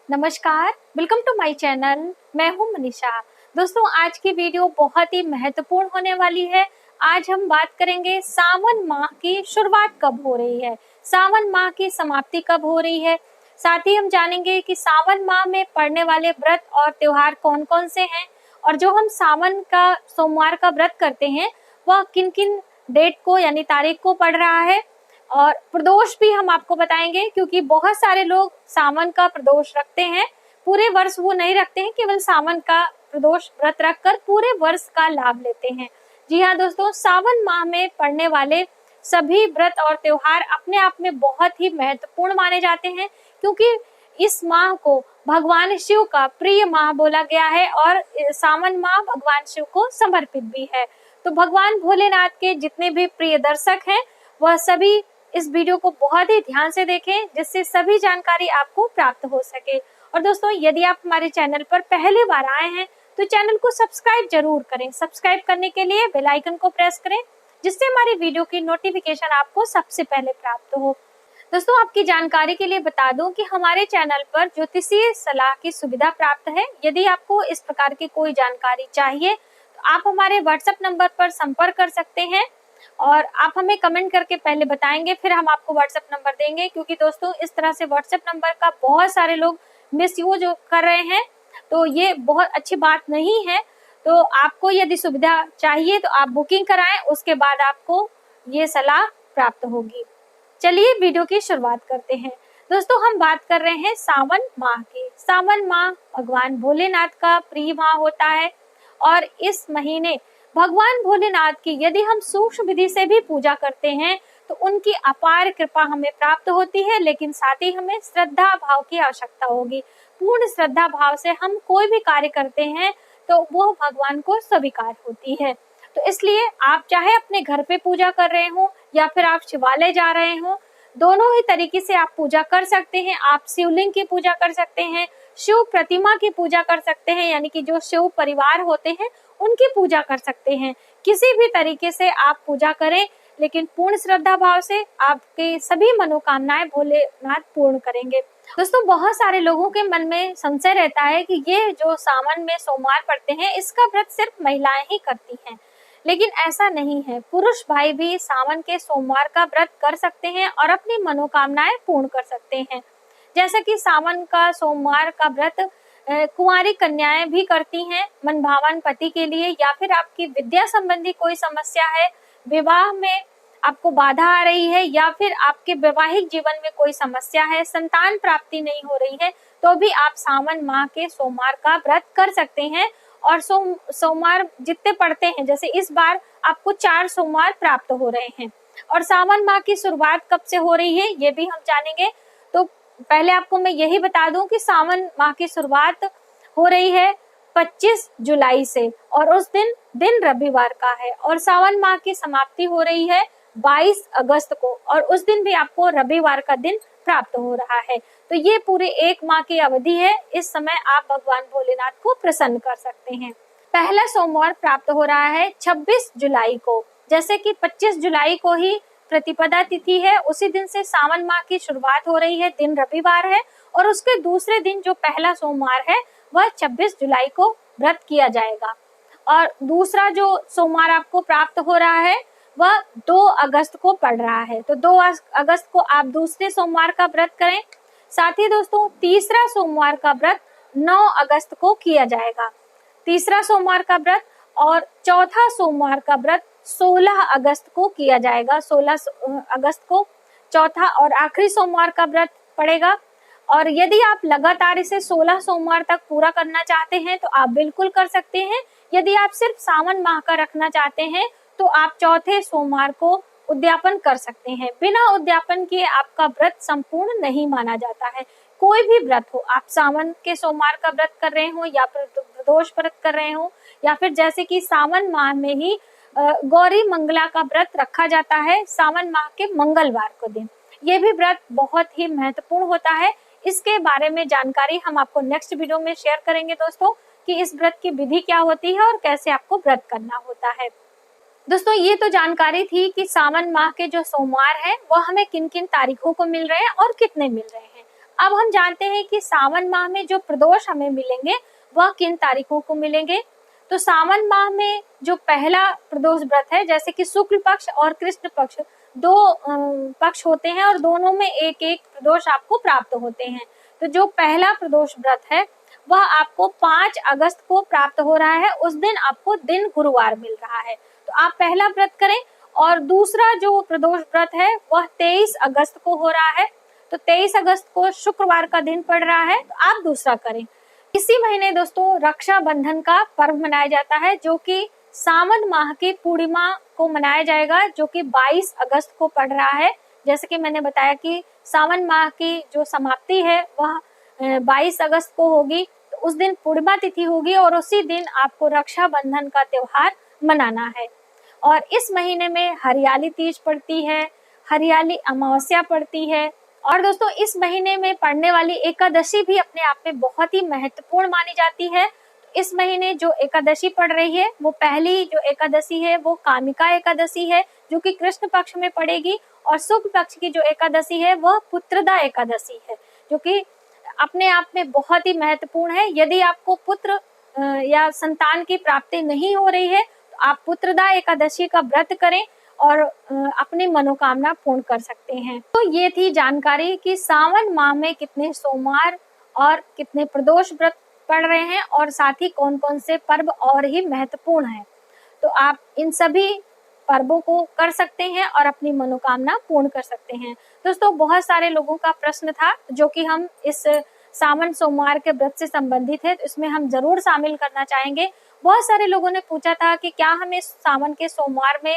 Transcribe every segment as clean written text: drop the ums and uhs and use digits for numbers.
नमस्कार, welcome to my channel. मैं हूं मनीषा। दोस्तों, आज की वीडियो बहुत ही महत्वपूर्ण होने वाली है। आज हम बात करेंगे सावन माह की शुरुआत कब हो रही है, सावन माह की समाप्ति कब हो रही है। साथ ही हम जानेंगे कि सावन माह में पड़ने वाले व्रत और त्योहार कौन कौन से हैं, और जो हम सावन का सोमवार का व्रत करते हैं वह किन किन डेट को यानी तारीख को पड़ रहा है। और प्रदोष भी हम आपको बताएंगे, क्योंकि बहुत सारे लोग सावन का प्रदोष रखते हैं। पूरे वर्ष वो नहीं रखते हैं, केवल सावन का प्रदोष व्रत रखकर पूरे वर्ष का लाभ लेते हैं। जी हाँ दोस्तों, सावन माह में पड़ने वाले सभी व्रत और त्योहार अपने आप में बहुत ही महत्वपूर्ण माने जाते हैं, क्योंकि इस माह को भगवान शिव का प्रिय माह बोला गया है और सावन माह भगवान शिव को समर्पित भी है। तो भगवान भोलेनाथ के जितने भी प्रिय दर्शक हैं वह सभी इस वीडियो को बहुत ही ध्यान से देखें, जिससे सभी जानकारी आपको प्राप्त हो सके। और दोस्तों, यदि आप हमारे चैनल पर पहली बार आए हैं तो चैनल को सब्सक्राइब जरूर करें। सब्सक्राइब करने के लिए बेल आइकन को प्रेस करें, जिससे हमारी वीडियो की नोटिफिकेशन आपको सबसे पहले प्राप्त हो। दोस्तों, आपकी जानकारी के लिए बता दूं कि हमारे चैनल पर ज्योतिषीय सलाह की सुविधा प्राप्त है। यदि आपको इस प्रकार की कोई जानकारी चाहिए तो आप हमारे व्हाट्सएप नंबर पर संपर्क कर सकते हैं, और आप हमें कमेंट करके पहले बताएंगे, फिर हम आपको व्हाट्सएप नंबर देंगे। क्योंकि दोस्तों, इस तरह से व्हाट्सएप नंबर का बहुत सारे लोग मिसयूज कर रहे हैं, तो ये बहुत अच्छी बात नहीं है। तो आपको यदि सुविधा चाहिए तो आप बुकिंग कराएं, उसके बाद आपको ये सलाह प्राप्त होगी। चलिए वीडियो की शुरुआत करते हैं। दोस्तों, हम बात कर रहे हैं सावन माह की। सावन माह भगवान भोलेनाथ का प्रिय माह होता है, और इस महीने भगवान भोलेनाथ की यदि हम सूक्ष्म विधि से भी पूजा करते हैं तो उनकी अपार कृपा हमें प्राप्त होती है। लेकिन साथ ही हमें श्रद्धा भाव की आवश्यकता होगी। पूर्ण श्रद्धा भाव से हम कोई भी कार्य करते हैं तो वो भगवान को स्वीकार होती है। तो इसलिए आप चाहे अपने घर पे पूजा कर रहे हो या फिर आप शिवालय जा रहे हो, दोनों ही तरीके से आप पूजा कर सकते हैं। आप शिवलिंग की पूजा कर सकते हैं, शिव प्रतिमा की पूजा कर सकते हैं, यानी कि जो शिव परिवार होते हैं उनकी पूजा कर सकते हैं। किसी भी तरीके से आप पूजा करें, लेकिन पूर्ण श्रद्धा भाव से आपके सभी मनोकामनाएं भोलेनाथ पूर्ण करेंगे। दोस्तों, बहुत सारे लोगों के मन में संशय रहता है कि ये जो सावन में सोमवार पड़ते हैं इसका व्रत सिर्फ महिलाएं ही करती हैं, लेकिन ऐसा नहीं है। पुरुष भाई भी सावन के सोमवार का व्रत कर सकते हैं और अपनी मनोकामनाएं पूर्ण कर सकते हैं। जैसा कि सावन का सोमवार का व्रत कुंवारी कन्याएं भी करती हैं मनभावन पति के लिए, या फिर आपकी विद्या संबंधी कोई समस्या है, विवाह में आपको बाधा आ रही है, या फिर आपके वैवाहिक जीवन में कोई समस्या है, संतान प्राप्ति नहीं हो रही है, तो भी आप सावन माह के सोमवार का व्रत कर सकते हैं। और सोमवार जितने पड़ते हैं, जैसे इस बार आपको 4 सोमवार प्राप्त हो रहे हैं। और सावन माह की शुरुआत कब से हो रही है ये भी हम जानेंगे। तो पहले आपको मैं यही बता दूं कि सावन माह की शुरुआत हो रही है 25 जुलाई से, और उस दिन रविवार का है। और सावन माह की समाप्ति हो रही है 22 अगस्त को, और उस दिन भी आपको रविवार का दिन प्राप्त हो रहा है। तो ये पूरे 1 माह की अवधि है। इस समय आप भगवान भोलेनाथ को प्रसन्न कर सकते हैं। पहला सोमवार प्राप्त हो रहा है 26 जुलाई को। जैसे कि 25 जुलाई को ही प्रतिपदा तिथि है, उसी दिन से सावन माह की शुरुआत हो रही है, दिन रविवार है। और उसके दूसरे दिन जो पहला सोमवार है वह 26 जुलाई को व्रत किया जाएगा। और दूसरा जो सोमवार आपको प्राप्त हो रहा है वह 2 अगस्त को पड़ रहा है। तो 2 अगस्त को आप दूसरे सोमवार का व्रत करें। साथ ही दोस्तों, तीसरा सोमवार का व्रत 9 अगस्त को किया जाएगा, तीसरा सोमवार का व्रत। और चौथा सोमवार का व्रत 16 अगस्त को किया जाएगा। 16 अगस्त को चौथा और आखिरी सोमवार का व्रत पड़ेगा। और यदि आप लगातार इसे 16 सोमवार तक पूरा करना चाहते हैं तो आप बिल्कुल कर सकते हैं। यदि आप सिर्फ सावन माह का रखना चाहते हैं तो आप चौथे सोमवार को उद्यापन कर सकते हैं। बिना उद्यापन किए आपका व्रत संपूर्ण नहीं माना जाता है। कोई भी व्रत हो, आप सावन के सोमवार का व्रत कर रहे हो या फिर प्रदोष व्रत कर रहे हो, या फिर जैसे कि सावन माह में ही गौरी मंगला का व्रत रखा जाता है सावन माह के मंगलवार को दिन। ये भी व्रत बहुत ही महत्वपूर्ण होता है। इसके बारे में जानकारी हम आपको नेक्स्ट वीडियो में शेयर करेंगे दोस्तों, कि इस व्रत की विधि क्या होती है और कैसे आपको व्रत करना होता है। दोस्तों, ये तो जानकारी थी कि सावन माह के जो सोमवार है वह हमें किन किन तारीखों को मिल रहे हैं और कितने मिल रहे हैं। अब हम जानते हैं कि सावन माह में जो प्रदोष हमें मिलेंगे वह किन तारीखों को मिलेंगे। तो सावन माह में जो पहला प्रदोष व्रत है, जैसे कि शुक्ल पक्ष और कृष्ण पक्ष दो पक्ष होते हैं और दोनों में एक एक प्रदोष आपको प्राप्त होते हैं। तो जो पहला प्रदोष व्रत है वह आपको 5 अगस्त को प्राप्त हो रहा है। उस दिन आपको दिन गुरुवार मिल रहा है, तो आप पहला व्रत करें। और दूसरा जो प्रदोष व्रत है वह 23 अगस्त को हो रहा है, तो 23 अगस्त को शुक्रवार का दिन पड़ रहा है, तो आप दूसरा करें। इसी महीने दोस्तों रक्षाबंधन का पर्व मनाया जाता है, जो कि सावन माह की पूर्णिमा को मनाया जाएगा, जो कि 22 अगस्त को पड़ रहा है। जैसे कि मैंने बताया कि सावन माह की जो समाप्ति है वह 22 अगस्त को होगी, तो उस दिन पूर्णिमा तिथि होगी और उसी दिन आपको रक्षाबंधन का त्योहार मनाना है। और इस महीने में हरियाली तीज पड़ती है, हरियाली अमावस्या पड़ती है। और दोस्तों इस महीने में पड़ने वाली एकादशी भी अपने आप में बहुत ही महत्वपूर्ण मानी जाती है। इस महीने जो एकादशी पड़ रही है वो पहली जो एकादशी है वो कामिका एकादशी है, जो कि कृष्ण पक्ष में पड़ेगी। और शुक्ल पक्ष की जो एकादशी है वह पुत्रदा एकादशी है, जो कि अपने आप में बहुत ही महत्वपूर्ण है। यदि आपको पुत्र या संतान की प्राप्ति नहीं हो रही है तो आप पुत्रदा एकादशी का व्रत करें और अपनी मनोकामना पूर्ण कर सकते हैं। तो ये थी जानकारी कि सावन माह में कितने सोमवार और कितने प्रदोष व्रत पड़ रहे हैं और साथ ही कौन कौन से पर्व और ही महत्वपूर्ण हैं। तो आप इन सभी पर्वों को कर सकते हैं और अपनी मनोकामना पूर्ण कर सकते हैं। दोस्तों बहुत सारे लोगों का प्रश्न था जो कि हम इस सावन सोमवार के व्रत से संबंधित है, तो इसमें हम जरूर शामिल करना चाहेंगे। बहुत सारे लोगों ने पूछा था कि क्या हमें सावन के सोमवार में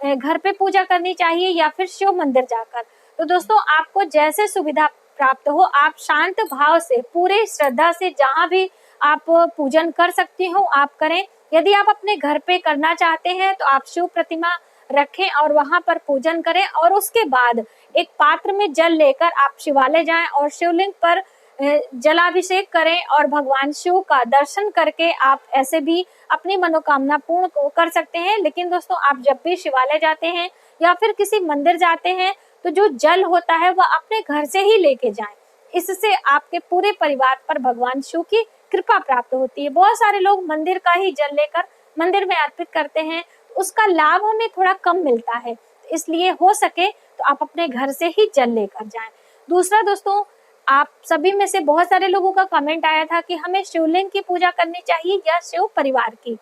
घर पे पूजा करनी चाहिए या फिर शिव मंदिर जाकर। तो दोस्तों आपको जैसे सुविधा प्राप्त हो, आप शांत भाव से पूरे श्रद्धा से जहाँ भी आप पूजन कर सकते हो आप करें। यदि आप अपने घर पे करना चाहते हैं तो आप शिव प्रतिमा रखें और वहां पर पूजन करें, और उसके बाद एक पात्र में जल लेकर आप शिवालय जाएं और शिवलिंग पर जलाभिषेक करें और भगवान शिव का दर्शन करके आप ऐसे भी अपनी मनोकामना पूर्ण कर सकते हैं। लेकिन दोस्तों आप जब भी शिवालय जाते हैं या फिर किसी मंदिर जाते हैं तो जो जल होता है वह अपने घर से ही लेके जाएं। इससे आपके पूरे परिवार पर भगवान शिव की कृपा प्राप्त होती है। बहुत सारे लोग मंदिर का ही जल लेकर मंदिर में अर्पित करते हैं, उसका लाभ हमें थोड़ा कम मिलता है, इसलिए हो सके तो आप अपने घर से ही जल लेकर जाएं। दूसरा दोस्तों, आप सभी में से बहुत सारे लोगों का कमेंट आया था कि हमें शिवलिंग की पूजा करनी चाहिए या शिव परिवार की।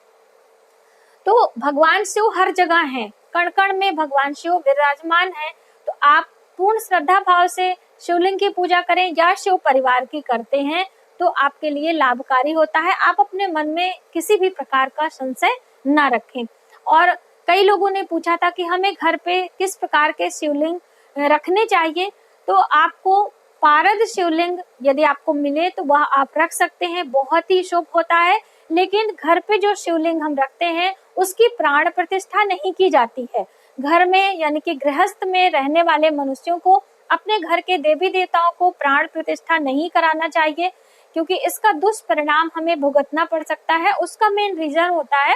तो भगवान शिव हर जगह हैं, कण कण में भगवान शिव विराजमान हैं, तो आप पूर्ण श्रद्धा भाव से शिवलिंग की पूजा करें या शिव परिवार की करते हैं तो आपके लिए लाभकारी होता है। आप अपने मन में किसी भी प्रकार का संशय न रखें। और कई लोगों ने पूछा था कि हमें घर पे किस प्रकार के शिवलिंग रखने चाहिए। तो आपको पारद शिवलिंग यदि आपको मिले तो वह आप रख सकते हैं, बहुत ही शुभ होता है। लेकिन घर पे जो शिवलिंग हम रखते हैं उसकी प्राण प्रतिष्ठा नहीं की जाती है। घर में यानी कि गृहस्थ में रहने वाले मनुष्यों को अपने घर के देवी देवताओं को प्राण प्रतिष्ठा नहीं कराना चाहिए, क्योंकि इसका दुष्परिणाम हमें भुगतना पड़ सकता है। उसका मेन रीजन होता है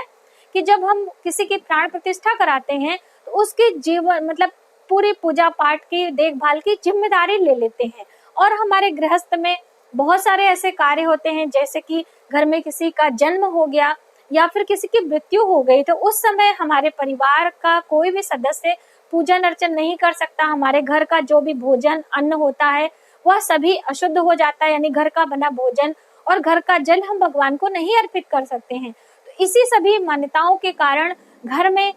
कि जब हम किसी की प्राण प्रतिष्ठा कराते हैं तो उसके जीवन मतलब पूरी पूजा पाठ की देखभाल की जिम्मेदारी ले लेते हैं। और हमारे गृहस्थ में बहुत सारे ऐसे कार्य होते हैं, जैसे कि घर में किसी का जन्म हो गया या फिर किसी की मृत्यु हो गई, तो उस समय हमारे परिवार का कोई भी सदस्य पूजन अर्चन नहीं कर सकता। हमारे घर का जो भी भोजन अन्न होता है वह सभी अशुद्ध हो जाता है, यानी घर का बना भोजन और घर का जल हम भगवान को नहीं अर्पित कर सकते हैं। तो इसी सभी मान्यताओं के कारण घर में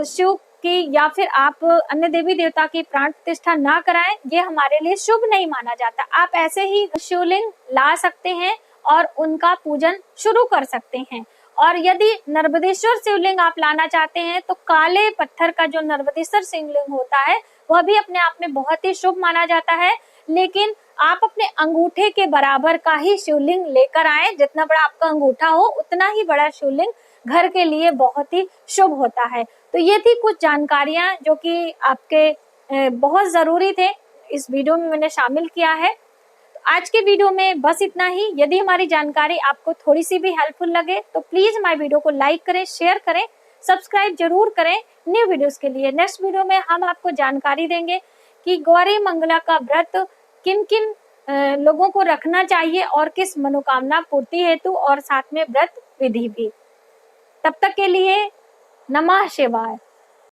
शिव की या फिर आप अन्य देवी देवता की प्राण प्रतिष्ठा ना कराएं, ये हमारे लिए शुभ नहीं माना जाता। आप ऐसे ही शिवलिंग ला सकते हैं और उनका पूजन शुरू कर सकते हैं। और यदि नर्मदेश्वर शिवलिंग आप लाना चाहते हैं तो काले पत्थर का जो नर्मदेश्वर शिवलिंग होता है वह भी अपने आप में बहुत ही शुभ माना जाता है। लेकिन आप अपने अंगूठे के बराबर का ही शिवलिंग लेकर आए, जितना बड़ा आपका अंगूठा हो उतना ही बड़ा शिवलिंग घर के लिए बहुत ही शुभ होता है। तो ये थी कुछ जानकारियां जो कि आपके बहुत जरूरी थे, इस वीडियो में मैंने शामिल किया है। तो आज के वीडियो में बस इतना ही। यदि हमारी जानकारी आपको थोड़ी सी भी हेल्पफुल लगे तो प्लीज हमारी वीडियो को लाइक करें, शेयर करें, सब्सक्राइब जरूर करें न्यू वीडियोस के लिए। नेक्स्ट वीडियो में हम आपको जानकारी देंगे कि गौरी मंगला का व्रत किन किन लोगों को रखना चाहिए और किस मनोकामना पूर्ति हेतु, और साथ में व्रत विधि भी। तब तक के लिए नमः शिवाय।